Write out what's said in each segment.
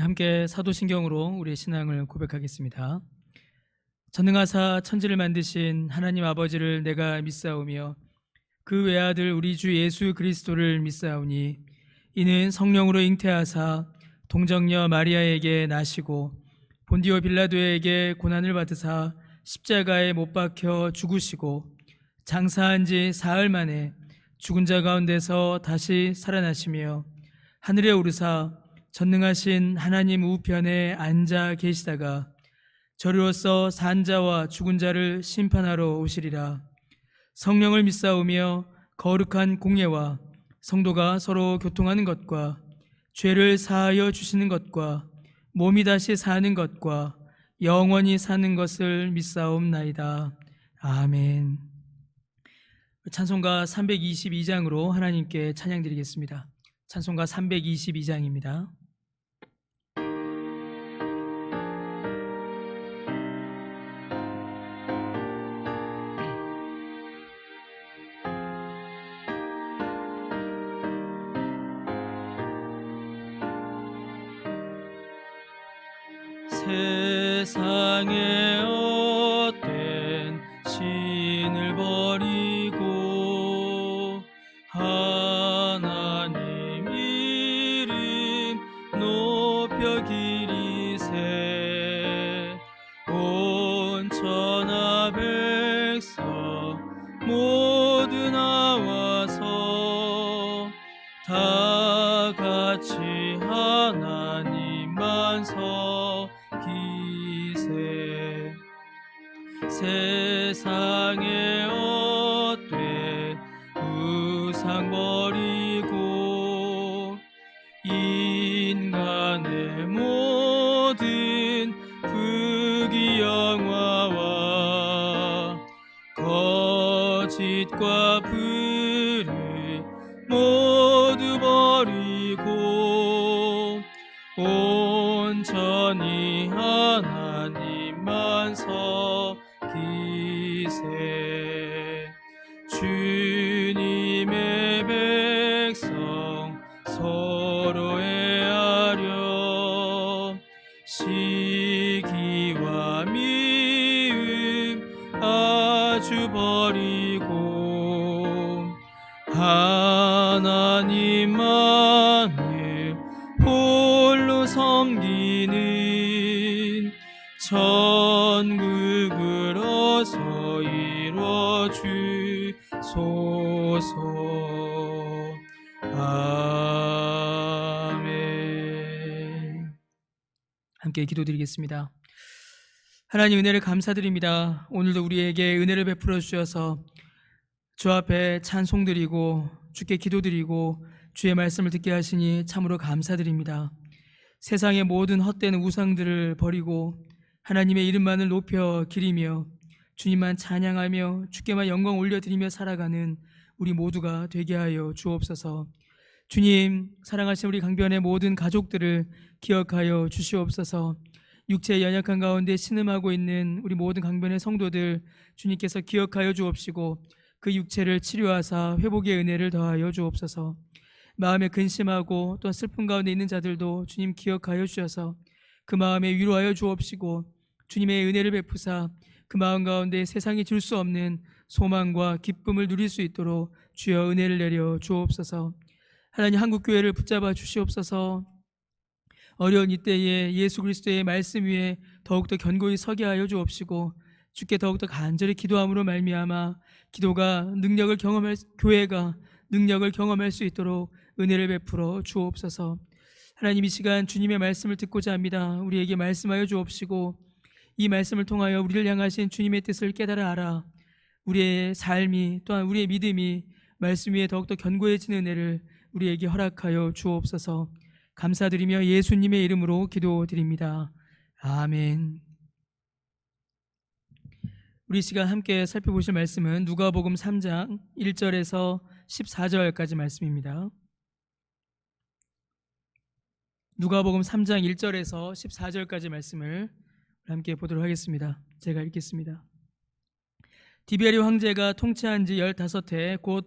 함께 사도신경으로 우리의 신앙을 고백하겠습니다. 전능하사 천지를 만드신 하나님 아버지를 내가 믿사오며 그 외아들 우리 주 예수 그리스도를 믿사오니 이는 성령으로 잉태하사 동정녀 마리아에게 나시고 본디오 빌라도에게 고난을 받으사 십자가에 못 박혀 죽으시고 장사한 지 사흘 만에 죽은 자 가운데서 다시 살아나시며 하늘에 오르사 전능하신 하나님 우편에 앉아 계시다가 저리로서 산 자와 죽은 자를 심판하러 오시리라. 성령을 믿사오며 거룩한 공예와 성도가 서로 교통하는 것과 죄를 사하여 주시는 것과 몸이 다시 사는 것과 영원히 사는 것을 믿사옵나이다. 아멘. 찬송가 322장으로 하나님께 찬양드리겠습니다. 찬송가 322장입니다. 세상의 헛된 신을 버리고 하나님 이름 높여 기리세. 온 천하 백성 모두 나와서 다 같이 하나님만 기세. 세상의 헛된 우상 버리고 인간의 모든 부귀영화와 거짓과 불을 모두 버리고 온전히 하나님만 기세. 주님의 백성 서로 애하려 시기와 미움 아주 버리고 하나님만을 홀로 제물로 섬기는 천국을 어서 이루어 주소서. 아멘. 함께 기도드리겠습니다. 하나님, 은혜를 감사드립니다. 오늘도 우리에게 은혜를 베풀어 주셔서 주 앞에 찬송드리고 주께 기도드리고 주의 말씀을 듣게 하시니 참으로 감사드립니다. 세상의 모든 헛된 우상들을 버리고 하나님의 이름만을 높여 기리며 주님만 찬양하며 주께만 영광 올려드리며 살아가는 우리 모두가 되게 하여 주옵소서. 주님, 사랑하신 우리 강변의 모든 가족들을 기억하여 주시옵소서. 육체의 연약한 가운데 신음하고 있는 우리 모든 강변의 성도들 주님께서 기억하여 주옵시고 그 육체를 치료하사 회복의 은혜를 더하여 주옵소서. 마음에 근심하고 또 슬픔 가운데 있는 자들도 주님 기억하여 주셔서 그 마음에 위로하여 주옵시고 주님의 은혜를 베푸사 그 마음 가운데 세상이 줄 수 없는 소망과 기쁨을 누릴 수 있도록 주여 은혜를 내려 주옵소서. 하나님, 한국교회를 붙잡아 주시옵소서. 어려운 이때에 예수 그리스도의 말씀 위에 더욱더 견고히 서게 하여 주옵시고 주께 더욱더 간절히 기도함으로 말미암아 기도가 능력을 경험할, 교회가 능력을 경험할 수 있도록 은혜를 베풀어 주옵소서. 하나님, 이 시간 주님의 말씀을 듣고자 합니다. 우리에게 말씀하여 주옵시고 이 말씀을 통하여 우리를 향하신 주님의 뜻을 깨달아 알아 우리의 삶이 또한 우리의 믿음이 말씀 위에 더욱더 견고해지는 은혜를 우리에게 허락하여 주옵소서. 감사드리며 예수님의 이름으로 기도드립니다. 아멘. 우리 시간 함께 살펴보실 말씀은 누가복음 3장 1절에서 14절까지 말씀입니다. 누가복음 3장 1절에서 14절까지 말씀을 함께 보도록 하겠습니다. 제가 읽겠습니다. 디베리오 황제가 통치한 지 15해 곧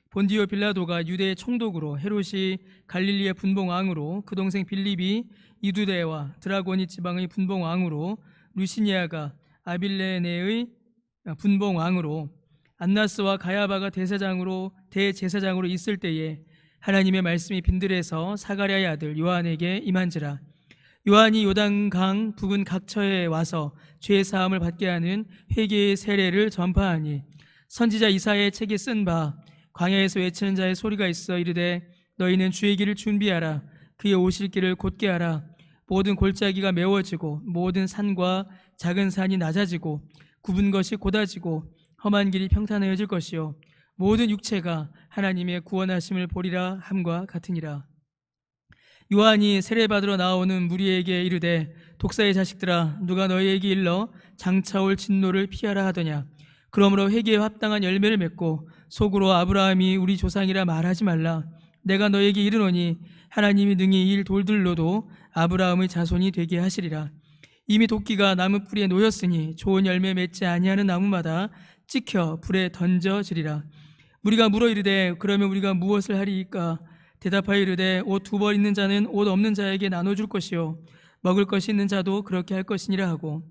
본디오 빌라도가 유대의 총독으로, 헤롯이 갈릴리의 분봉왕으로, 그 동생 빌립이 이두대와 드라고니 지방의 분봉왕으로, 루시니아가 아빌레네의 분봉왕으로, 안나스와 가야바가 대제사장으로 있을 때에 하나님의 말씀이 빈들에서 사가랴의 아들 요한에게 임한지라. 요한이 요단강 부근 각처에 와서 죄 사함을 받게 하는 회개의 세례를 전파하니 선지자 이사야의 책에 쓴 바 광야에서 외치는 자의 소리가 있어 이르되 너희는 주의 길을 준비하라. 그의 오실 길을 곧게 하라. 모든 골짜기가 메워지고 모든 산과 작은 산이 낮아지고 굽은 것이 곧아지고 험한 길이 평탄해질 것이요 모든 육체가 하나님의 구원하심을 보리라 함과 같으니라. 요한이 세례받으러 나오는 무리에게 이르되 독사의 자식들아, 누가 너희에게 일러 장차올 진노를 피하라 하더냐. 그러므로 회개에 합당한 열매를 맺고 속으로 아브라함이 우리 조상이라 말하지 말라. 내가 너에게 이르노니 하나님이 능히 이 돌들로도 아브라함의 자손이 되게 하시리라. 이미 도끼가 나무 뿌리에 놓였으니 좋은 열매 맺지 아니하는 나무마다 찍혀 불에 던져지리라. 우리가 물어 이르되 그러면 우리가 무엇을 하리이까? 대답하여 이르되 옷 2벌 있는 자는 옷 없는 자에게 나눠줄 것이요 먹을 것이 있는 자도 그렇게 할 것이니라 하고,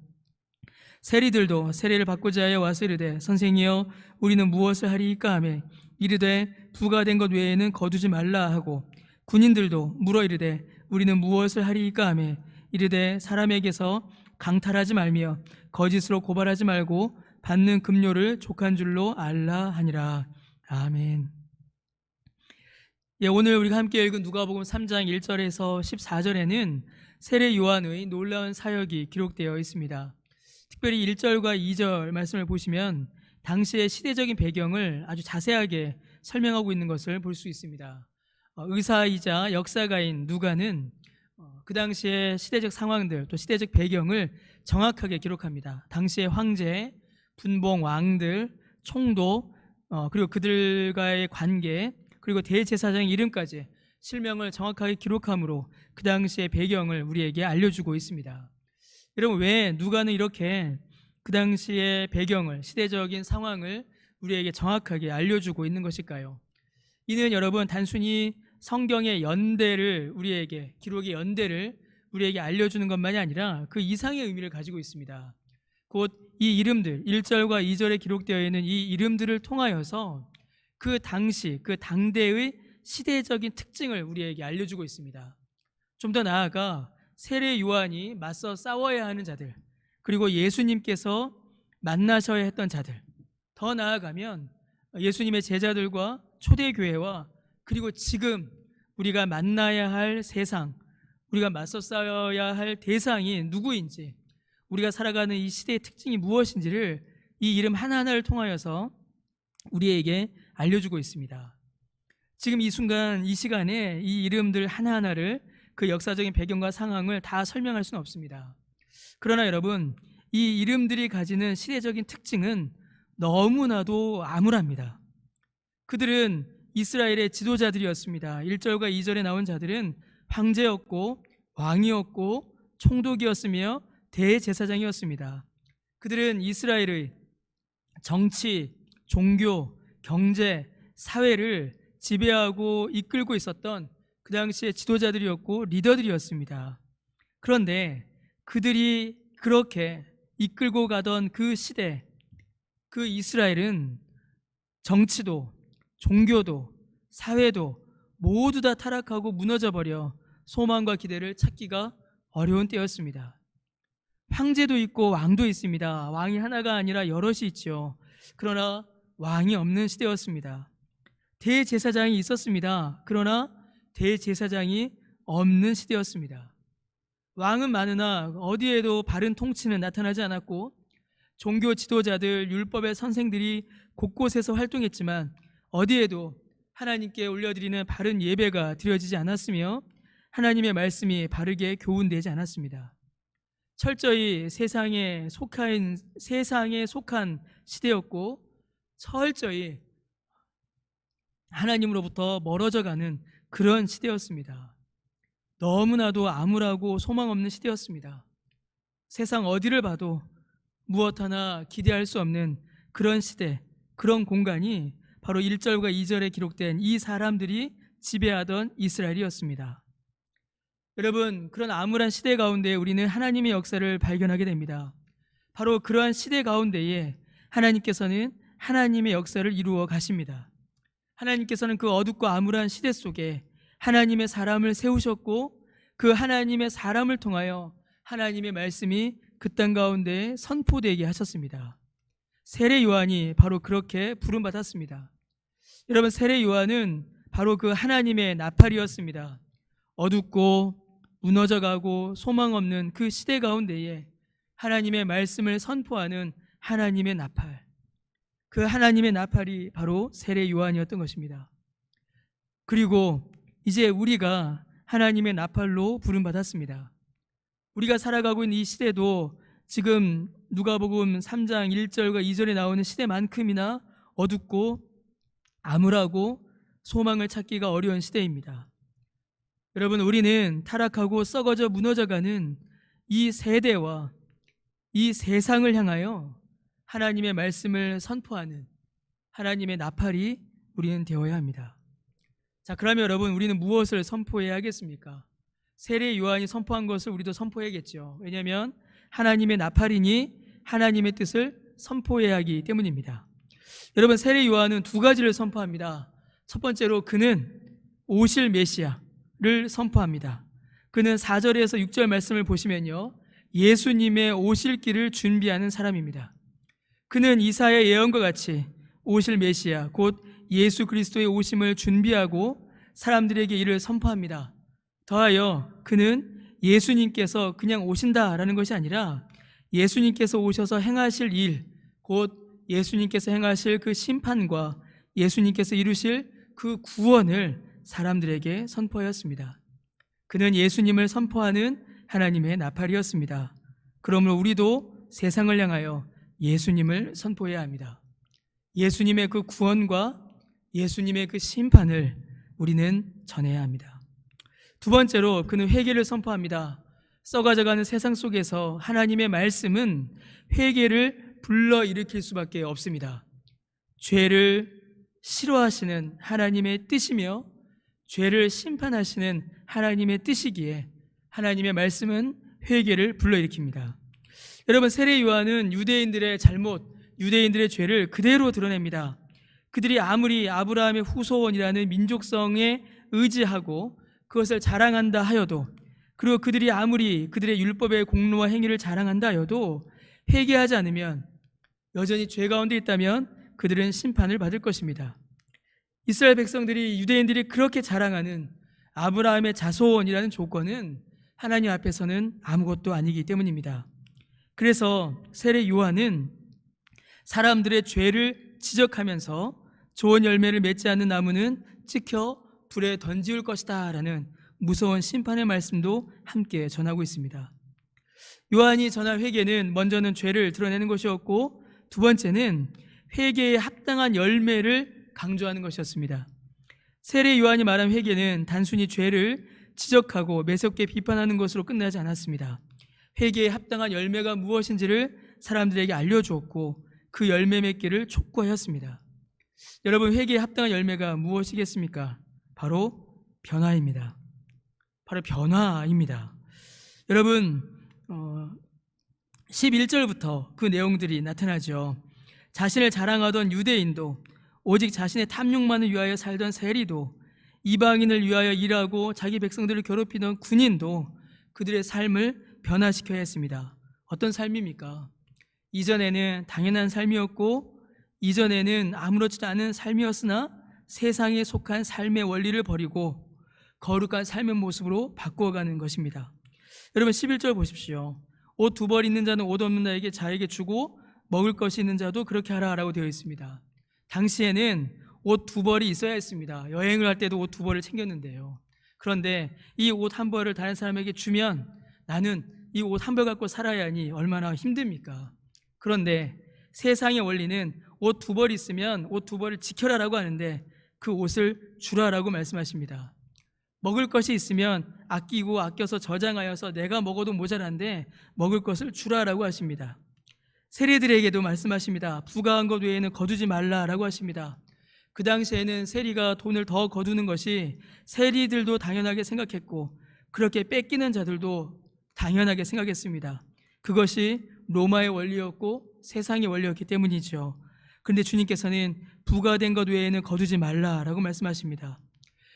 세리들도 세례를 받고자 하여 와서 이르되 선생이여 우리는 무엇을 하리이까 하매 이르되 부가 된 것 외에는 거두지 말라 하고, 군인들도 물어 이르되 우리는 무엇을 하리이까 하매 이르되 사람에게서 강탈하지 말며 거짓으로 고발하지 말고 받는 급료를 족한 줄로 알라 하니라. 아멘. 오늘 우리가 함께 읽은 누가복음 3장 1절에서 14절에는 세례 요한의 놀라운 사역이 기록되어 있습니다. 특별히 1절과 2절 말씀을 보시면 당시의 시대적인 배경을 아주 자세하게 설명하고 있는 것을 볼 수 있습니다. 의사이자 역사가인 누가는 그 당시의 시대적 상황들 또 시대적 배경을 정확하게 기록합니다. 당시의 황제, 분봉 왕들, 총독, 그리고 그들과의 관계, 그리고 대제사장의 이름까지 실명을 정확하게 기록함으로 그 당시의 배경을 우리에게 알려주고 있습니다. 여러분, 왜 누가는 이렇게 그 당시의 배경을, 시대적인 상황을 우리에게 정확하게 알려주고 있는 것일까요? 이는 여러분, 단순히 성경의 연대를 우리에게, 기록의 연대를 우리에게 알려주는 것만이 아니라 그 이상의 의미를 가지고 있습니다. 곧 이 이름들, 1절과 2절에 기록되어 있는 이 이름들을 통하여서 그 당시, 그 당대의 시대적인 특징을 우리에게 알려주고 있습니다. 좀 더 나아가 세례 요한이 맞서 싸워야 하는 자들, 그리고 예수님께서 만나셔야 했던 자들, 더 나아가면 예수님의 제자들과 초대교회와 그리고 지금 우리가 만나야 할 세상, 우리가 맞서 싸워야 할 대상이 누구인지, 우리가 살아가는 이 시대의 특징이 무엇인지를 이 이름 하나하나를 통하여서 우리에게 알려주고 있습니다. 지금 이 순간, 이 시간에 이 이름들 하나하나를 그 역사적인 배경과 상황을 다 설명할 수는 없습니다. 그러나 여러분, 이 이름들이 가지는 시대적인 특징은 너무나도 암울합니다. 그들은 이스라엘의 지도자들이었습니다. 1절과 2절에 나온 자들은 황제였고 왕이었고 총독이었으며 대제사장이었습니다. 그들은 이스라엘의 정치, 종교, 경제, 사회를 지배하고 이끌고 있었던 그 당시의 지도자들이었고 리더들이었습니다. 그런데 그들이 그렇게 이끌고 가던 그 시대, 그 이스라엘은 정치도 종교도 사회도 모두 다 타락하고 무너져버려 소망과 기대를 찾기가 어려운 때였습니다. 황제도 있고 왕도 있습니다. 왕이 하나가 아니라 여럿이 있죠. 그러나 왕이 없는 시대였습니다. 대제사장이 있었습니다. 그러나 대제사장이 없는 시대였습니다. 왕은 많으나 어디에도 바른 통치는 나타나지 않았고, 종교 지도자들, 율법의 선생들이 곳곳에서 활동했지만 어디에도 하나님께 올려드리는 바른 예배가 드려지지 않았으며 하나님의 말씀이 바르게 교훈되지 않았습니다. 철저히 세상에 속한 시대였고, 철저히 하나님으로부터 멀어져가는 그런 시대였습니다. 너무나도 암울하고 소망 없는 시대였습니다. 세상 어디를 봐도 무엇 하나 기대할 수 없는 그런 시대, 그런 공간이 바로 1절과 2절에 기록된 이 사람들이 지배하던 이스라엘이었습니다. 여러분, 그런 암울한 시대 가운데 우리는 하나님의 역사를 발견하게 됩니다. 바로 그러한 시대 가운데에 하나님께서는 하나님의 역사를 이루어 가십니다. 하나님께서는 그 어둡고 암울한 시대 속에 하나님의 사람을 세우셨고, 그 하나님의 사람을 통하여 하나님의 말씀이 그 땅 가운데 선포되게 하셨습니다. 세례 요한이 바로 그렇게 부름받았습니다. 여러분, 세례 요한은 바로 그 하나님의 나팔이었습니다. 어둡고 무너져가고 소망 없는 그 시대 가운데에 하나님의 말씀을 선포하는 하나님의 나팔, 그 하나님의 나팔이 바로 세례 요한이었던 것입니다. 그리고 이제 우리가 하나님의 나팔로 부름받았습니다. 우리가 살아가고 있는 이 시대도 지금 누가복음 3장 1절과 2절에 나오는 시대만큼이나 어둡고 암울하고 소망을 찾기가 어려운 시대입니다. 여러분, 우리는 타락하고 썩어져 무너져가는 이 세대와 이 세상을 향하여 하나님의 말씀을 선포하는 하나님의 나팔이 우리는 되어야 합니다. 자, 그러면 여러분, 우리는 무엇을 선포해야 하겠습니까? 세례 요한이 선포한 것을 우리도 선포해야겠죠. 왜냐하면 하나님의 나팔이니 하나님의 뜻을 선포해야 하기 때문입니다. 여러분, 세례 요한은 두 가지를 선포합니다. 첫 번째로 그는 오실 메시아를 선포합니다. 그는 4절에서 6절 말씀을 보시면요, 예수님의 오실 길을 준비하는 사람입니다. 그는 이사야의 예언과 같이 오실 메시아, 곧 예수 그리스도의 오심을 준비하고 사람들에게 이를 선포합니다. 더하여 그는 예수님께서 그냥 오신다라는 것이 아니라 예수님께서 오셔서 행하실 일, 곧 예수님께서 행하실 그 심판과 예수님께서 이루실 그 구원을 사람들에게 선포하였습니다. 그는 예수님을 선포하는 하나님의 나팔이었습니다. 그러므로 우리도 세상을 향하여 예수님을 선포해야 합니다. 예수님의 그 구원과 예수님의 그 심판을 우리는 전해야 합니다. 두 번째로 그는 회개를 선포합니다. 썩어져가는 세상 속에서 하나님의 말씀은 회개를 불러일으킬 수밖에 없습니다. 죄를 싫어하시는 하나님의 뜻이며 죄를 심판하시는 하나님의 뜻이기에 하나님의 말씀은 회개를 불러일으킵니다. 여러분, 세례 요한은 유대인들의 잘못, 유대인들의 죄를 그대로 드러냅니다. 그들이 아무리 아브라함의 후손이라는 민족성에 의지하고 그것을 자랑한다 하여도 그리고 그들이 아무리 그들의 율법의 공로와 행위를 자랑한다 하여도 회개하지 않으면, 여전히 죄 가운데 있다면 그들은 심판을 받을 것입니다. 이스라엘 백성들이, 유대인들이 그렇게 자랑하는 아브라함의 자손이라는 조건은 하나님 앞에서는 아무것도 아니기 때문입니다. 그래서 세례 요한은 사람들의 죄를 지적하면서 좋은 열매를 맺지 않는 나무는 찍혀 불에 던지울 것이다 라는 무서운 심판의 말씀도 함께 전하고 있습니다. 요한이 전한 회개는 먼저는 죄를 드러내는 것이었고, 두 번째는 회개에 합당한 열매를 강조하는 것이었습니다. 세례 요한이 말한 회개는 단순히 죄를 지적하고 매섭게 비판하는 것으로 끝나지 않았습니다. 회개에 합당한 열매가 무엇인지를 사람들에게 알려주었고 그 열매 맺기를 촉구하였습니다. 여러분, 회개에 합당한 열매가 무엇이겠습니까? 바로 변화입니다. 바로 변화입니다. 여러분, 11절부터 그 내용들이 나타나죠. 자신을 자랑하던 유대인도, 오직 자신의 탐욕만을 위하여 살던 세리도, 이방인을 위하여 일하고 자기 백성들을 괴롭히던 군인도 그들의 삶을 변화시켜야 했습니다. 어떤 삶입니까? 이전에는 당연한 삶이었고, 이전에는 아무렇지도 않은 삶이었으나 세상에 속한 삶의 원리를 버리고 거룩한 삶의 모습으로 바꾸어가는 것입니다. 여러분, 11절 보십시오. 옷 두 벌 있는 자는 옷 없는 자에게 자에게 주고 먹을 것이 있는 자도 그렇게 하라라고 되어 있습니다. 당시에는 옷 두 벌이 있어야 했습니다. 여행을 할 때도 옷 두 벌을 챙겼는데요. 그런데 이 옷 한 벌을 다른 사람에게 주면 나는 이 옷 한 벌 갖고 살아야 하니 얼마나 힘듭니까? 그런데 세상의 원리는 옷 두 벌 있으면 옷 두 벌을 지켜라라고 하는데 그 옷을 주라라고 말씀하십니다. 먹을 것이 있으면 아끼고 아껴서 저장하여서 내가 먹어도 모자란데 먹을 것을 주라라고 하십니다. 세리들에게도 말씀하십니다. 부가한 것 외에는 거두지 말라라고 하십니다. 그 당시에는 세리가 돈을 더 거두는 것이 세리들도 당연하게 생각했고 그렇게 뺏기는 자들도 당연하게 생각했습니다. 그것이 로마의 원리였고 세상의 원리였기 때문이죠. 그런데 주님께서는 부가된 것 외에는 거두지 말라라고 말씀하십니다.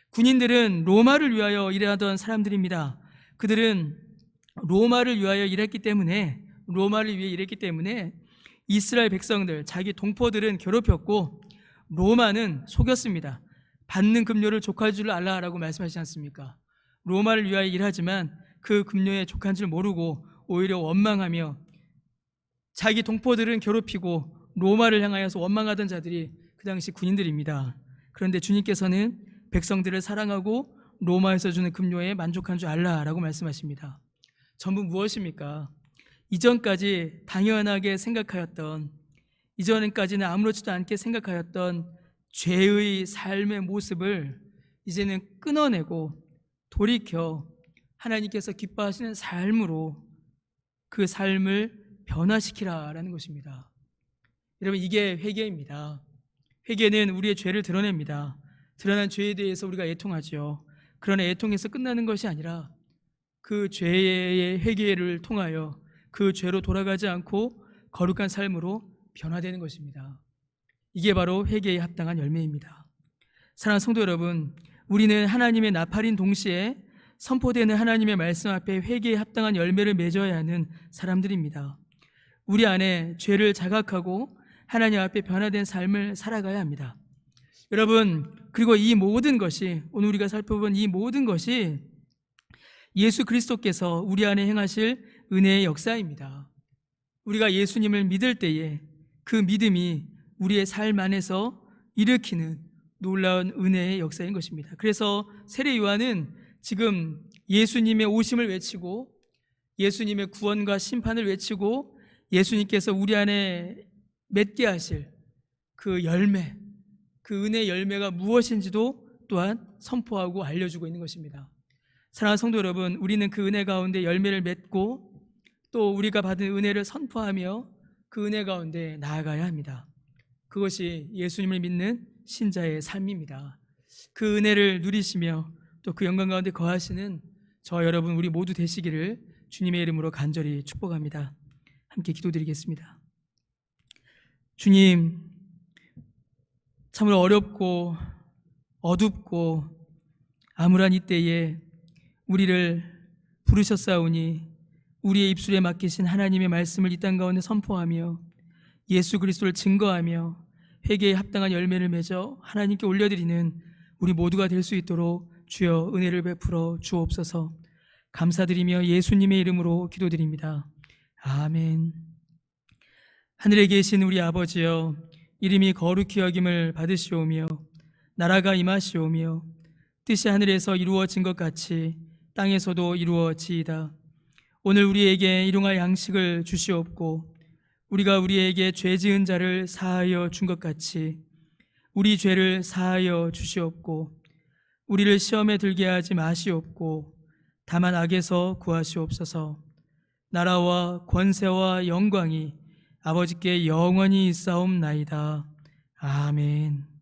군인들은 로마를 위하여 일하던 사람들입니다. 그들은 로마를 위하여 일했기 때문에, 로마를 위해 일했기 때문에 이스라엘 백성들, 자기 동포들은 괴롭혔고 로마는 속였습니다. 받는 급료를 족할 줄 알라라고 말씀하시지 않습니까? 로마를 위하여 일하지만 그 급료에 족한 줄 모르고 오히려 원망하며 자기 동포들은 괴롭히고 로마를 향하여서 원망하던 자들이 그 당시 군인들입니다. 그런데 주님께서는 백성들을 사랑하고 로마에서 주는 급료에 만족한 줄 알라라고 말씀하십니다. 전부 무엇입니까? 이전까지 당연하게 생각하였던, 이전까지는 아무렇지도 않게 생각하였던 죄의 삶의 모습을 이제는 끊어내고 돌이켜 하나님께서 기뻐하시는 삶으로 그 삶을 변화시키라라는 것입니다. 여러분, 이게 회개입니다. 회개는 우리의 죄를 드러냅니다. 드러난 죄에 대해서 우리가 애통하죠. 그러나 애통해서 끝나는 것이 아니라 그 죄의 회개를 통하여 그 죄로 돌아가지 않고 거룩한 삶으로 변화되는 것입니다. 이게 바로 회개에 합당한 열매입니다. 사랑하는 성도 여러분, 우리는 하나님의 나팔인 동시에 선포되는 하나님의 말씀 앞에 회개에 합당한 열매를 맺어야 하는 사람들입니다. 우리 안에 죄를 자각하고 하나님 앞에 변화된 삶을 살아가야 합니다. 여러분, 그리고 이 모든 것이, 오늘 우리가 살펴본 이 모든 것이 예수 그리스도께서 우리 안에 행하실 은혜의 역사입니다. 우리가 예수님을 믿을 때에 그 믿음이 우리의 삶 안에서 일으키는 놀라운 은혜의 역사인 것입니다. 그래서 세례 요한은 지금 예수님의 오심을 외치고 예수님의 구원과 심판을 외치고 예수님께서 우리 안에 맺게 하실 그 열매, 그 은혜의 열매가 무엇인지도 또한 선포하고 알려주고 있는 것입니다. 사랑하는 성도 여러분, 우리는 그 은혜 가운데 열매를 맺고 또 우리가 받은 은혜를 선포하며 그 은혜 가운데 나아가야 합니다. 그것이 예수님을 믿는 신자의 삶입니다. 그 은혜를 누리시며 또 그 영광 가운데 거하시는 저 여러분 우리 모두 되시기를 주님의 이름으로 간절히 축복합니다. 함께 기도드리겠습니다. 주님, 참으로 어렵고 어둡고 암울한 이때에 우리를 부르셨사오니 우리의 입술에 맡기신 하나님의 말씀을 이 땅 가운데 선포하며 예수 그리스도를 증거하며 회개에 합당한 열매를 맺어 하나님께 올려드리는 우리 모두가 될 수 있도록 주여 은혜를 베풀어 주옵소서. 감사드리며 예수님의 이름으로 기도드립니다. 아멘. 하늘에 계신 우리 아버지여, 이름이 거룩히 여김을 받으시오며 나라가 임하시오며 뜻이 하늘에서 이루어진 것 같이 땅에서도 이루어지이다. 오늘 우리에게 일용할 양식을 주시옵고 우리가 우리에게 죄 지은 자를 사하여 준 것 같이 우리 죄를 사하여 주시옵고 우리를 시험에 들게 하지 마시옵고 다만 악에서 구하시옵소서. 나라와 권세와 영광이 아버지께 영원히 있사옵나이다. 아멘.